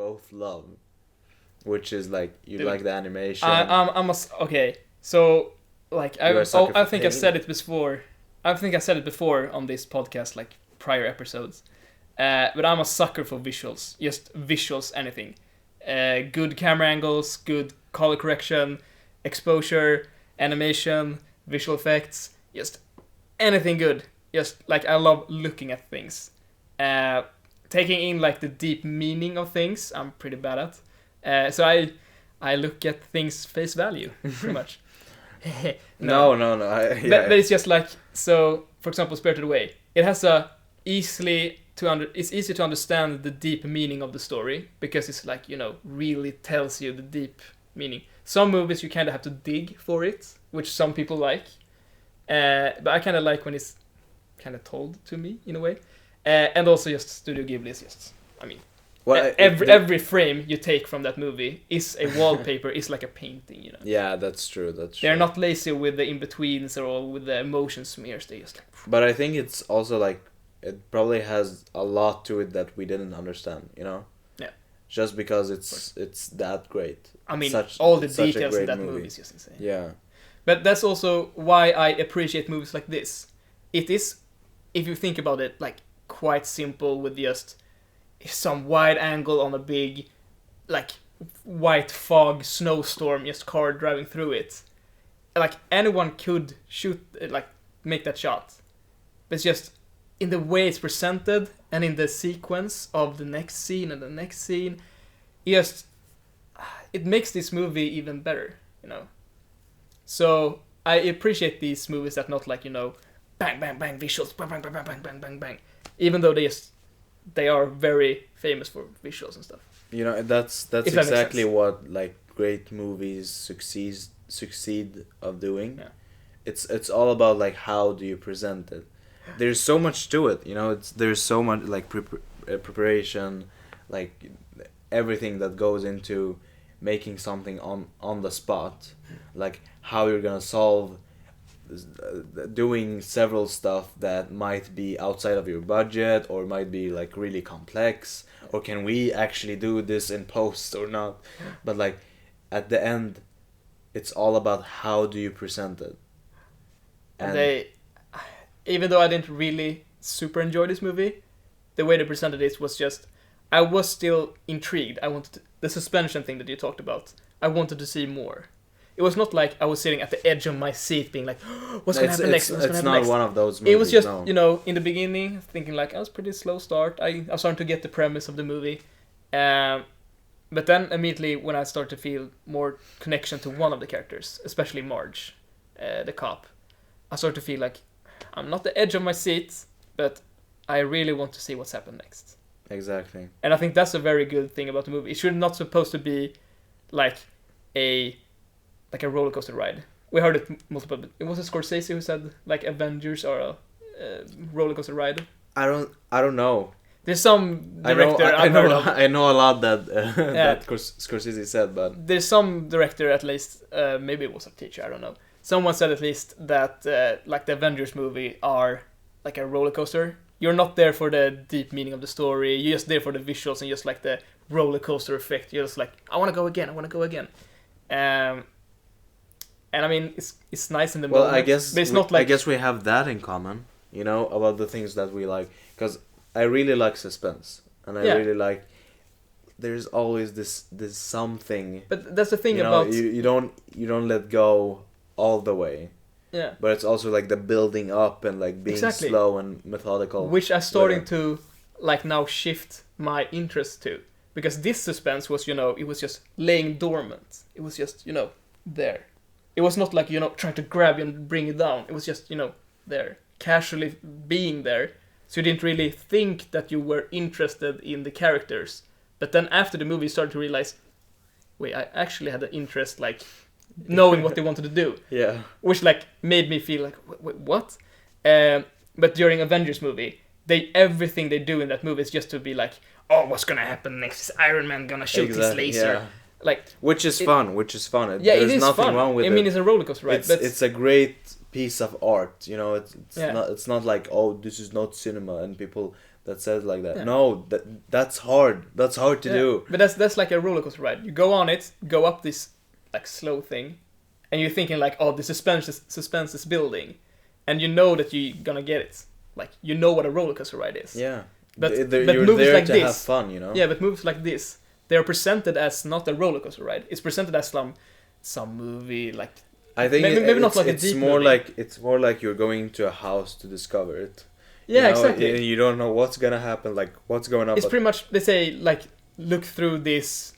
both love, which is like you Dude, like the animation. Okay. So like You're a sucker I for think I've pain. said it before. I think I said it before on this podcast, like prior episodes. But I'm a sucker for visuals. Just visuals, anything. Good camera angles, good color correction, exposure, animation, visual effects, just anything good. Just like I love looking at things. Taking in like the deep meaning of things, I'm pretty bad at. So I look at things face value, pretty much. No. But it's just like, so for example, Spirited Away, it has a it's easy to understand the deep meaning of the story because it's like, really tells you the deep meaning. Some movies you kind of have to dig for it, which some people like, but I kind of like when it's kind of told to me in a way. And also just Studio Ghibli is just, I mean, every frame you take from that movie is a wallpaper, is like a painting, Yeah, that's true. They're not lazy with the in-betweens or with the emotion smears. They just like... But I think it's also like, it probably has a lot to it that we didn't understand, Yeah. Just because it's that great. I mean, Such all the a details in great that movie. movie is just insane. Yeah. But that's also why I appreciate movies like this. It is, if you think about it, like quite simple with just some wide angle on a big, like, white fog snowstorm, just car driving through it. Like, anyone could shoot, like, make that shot. But it's just in the way it's presented and in the sequence of the next scene and the next scene, it makes this movie even better, So I appreciate these movies that not like, bang, bang, bang, visuals, bang, bang, bang, bang, bang, bang, bang, bang. Even though they are very famous for visuals and stuff. That's exactly what like great movies succeed of doing. Yeah. It's all about like how do you present it. There's so much to it, there's so much like preparation, like everything that goes into making something on the spot, like how you're gonna solve, doing several stuff that might be outside of your budget or might be like really complex, or can we actually do this in post or not. But like at the end, it's all about how do you present it. And even though I didn't really super enjoy this movie, the way they presented it was just, I was still intrigued. The suspension thing that you talked about, I wanted to see more. It was not like I was sitting at the edge of my seat being like, what's going to happen next? It's not one of those movies. It was just, in the beginning, thinking like, I was pretty slow start. I was starting to get the premise of the movie. But then immediately when I started to feel more connection to one of the characters, especially Marge, the cop, I started to feel like I'm not the edge of my seat, but I really want to see what's happened next. Exactly. And I think that's a very good thing about the movie. It should not supposed to be like a roller coaster ride. We heard it multiple. It was Scorsese who said like Avengers are a roller coaster ride. I don't know. There's some director I know a lot that that Scorsese said, but there's some director at least. Maybe it was a teacher. I don't know. Someone said at least that like the Avengers movie are like a roller coaster. You're not there for the deep meaning of the story. You're just there for the visuals and just like the roller coaster effect. You're just like, I want to go again. And I mean, it's nice in the moment. Well, I guess but it's not like, I guess we have that in common, about the things that we like. Because I really like suspense, and I really like. There's always this something. But that's the thing about you don't let go all the way. Yeah. But it's also like the building up and like being slow and methodical. Which I'm starting to like now shift my interest to. Because this suspense was, it was just laying dormant. It was just, there. It was not like, trying to grab you and bring you down. It was just, there. Casually being there. So you didn't really think that you were interested in the characters. But then after the movie you started to realize, wait, I actually had an interest, like, knowing what they wanted to do. Yeah. Which, like, made me feel like, wait, what? But during Avengers movie, everything they do in that movie is just to be like, oh, what's gonna happen next? Is Iron Man gonna shoot his laser? Yeah. Like, which is fun. Yeah, There's it is nothing fun. wrong with it. I mean, it's a roller coaster ride. It's a great piece of art. It's not like, oh, this is not cinema, and people that says like that. Yeah. No, that's hard. That's hard to do. But that's like a roller coaster ride. You go on it, go up this like slow thing, and you're thinking like, oh, the suspense is building, and you know that you're gonna get it. Like you know what a roller coaster ride is. Yeah. But you're movies there like to this, have fun, you know. Yeah, but movies like this, they are presented as not a roller coaster ride. It's presented as some movie like. I think maybe not like a it's deep more movie. like it's more like you're going to a house to discover it. Yeah, You know, exactly. and you don't know what's gonna happen, like what's going on. It's pretty much they say like look through this.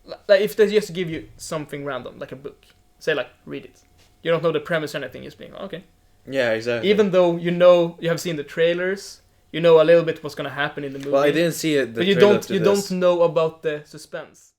Like if they just give you something random like a book, say like read it. You don't know the premise or anything. It's being okay. Yeah, exactly. Even though you know you have seen the trailers, you know a little bit what's gonna happen in the movie. Well, I didn't see it. But you don't know about the suspense.